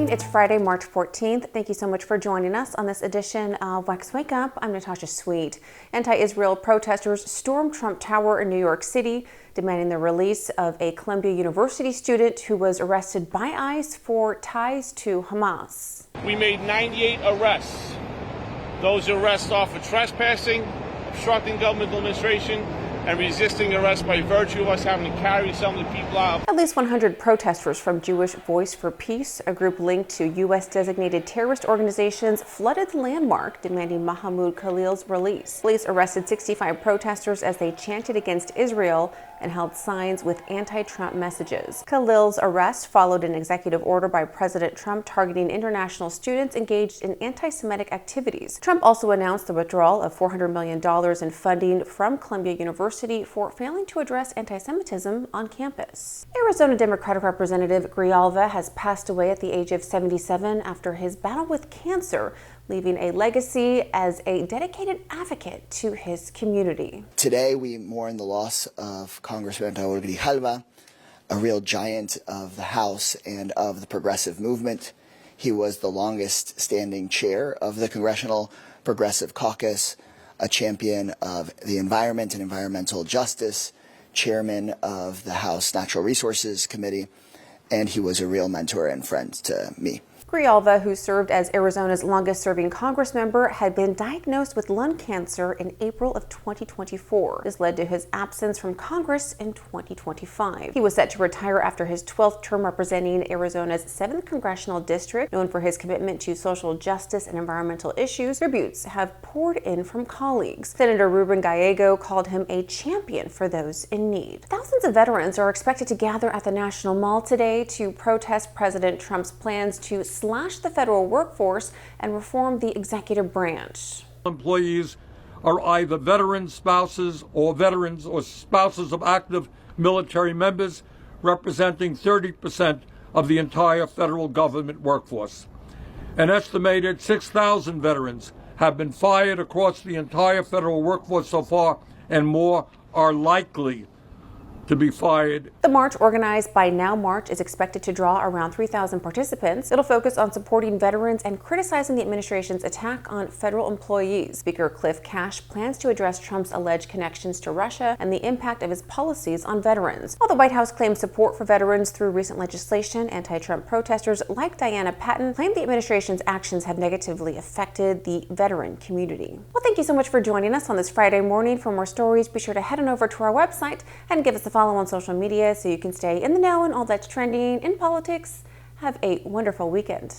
morning. It's Friday, March 14th. Thank you so much for joining us on this edition of WEX Wakeup. I'm Natasha Sweet. Anti-Israel protesters stormed Trump Tower in New York City, demanding the release of a Columbia University student who was arrested by ICE for ties to Hamas. We made 98 arrests. Those arrests are for trespassing, obstructing governmental administration, and resisting arrest by virtue of us having to carry some of the people out. At least 100 protesters from Jewish Voice for Peace, a group linked to U.S.-designated terrorist organizations, flooded the landmark, demanding Mahmoud Khalil's release. Police arrested 65 protesters as they chanted against Israel and held signs with anti-Trump messages. Khalil's arrest followed an executive order by President Trump targeting international students engaged in anti-Semitic activities. Trump also announced the withdrawal of $400 million in funding from Columbia University for failing to address anti-Semitism on campus. Arizona Democratic Representative Grijalva has passed away at the age of 77 after his battle with cancer, leaving a legacy as a dedicated advocate to his community. Today we mourn the loss of Congressman Raul Grijalva, a real giant of the House and of the progressive movement. He was the longest standing chair of the Congressional Progressive Caucus, a champion of the environment and environmental justice, chairman of the House Natural Resources Committee, and he was a real mentor and friend to me. Grijalva, who served as Arizona's longest-serving Congress member, had been diagnosed with lung cancer in April of 2024. This led to his absence from Congress in 2025. He was set to retire after his 12th term representing Arizona's 7th Congressional District. Known for his commitment to social justice and environmental issues, tributes have poured in from colleagues. Senator Ruben Gallego called him a champion for those in need. Thousands of veterans are expected to gather at the National Mall today to protest President Trump's plans to slash the federal workforce and reform the executive branch. Employees are either veteran spouses or veterans or spouses of active military members, representing 30% of the entire federal government workforce. An estimated 6,000 veterans have been fired across the entire federal workforce so far, and more are likely to be fired. The march, organized by Now March, is expected to draw around 3,000 participants. It'll focus on supporting veterans and criticizing the administration's attack on federal employees. Speaker Cliff Cash plans to address Trump's alleged connections to Russia and the impact of his policies on veterans. While the White House claims support for veterans through recent legislation, anti-Trump protesters like Diana Patton claim the administration's actions have negatively affected the veteran community. Well, thank you so much for joining us on this Friday morning. For more stories, be sure to head on over to our website and give us a follow on social media so you can stay in the know and all that's trending in politics. Have a wonderful weekend.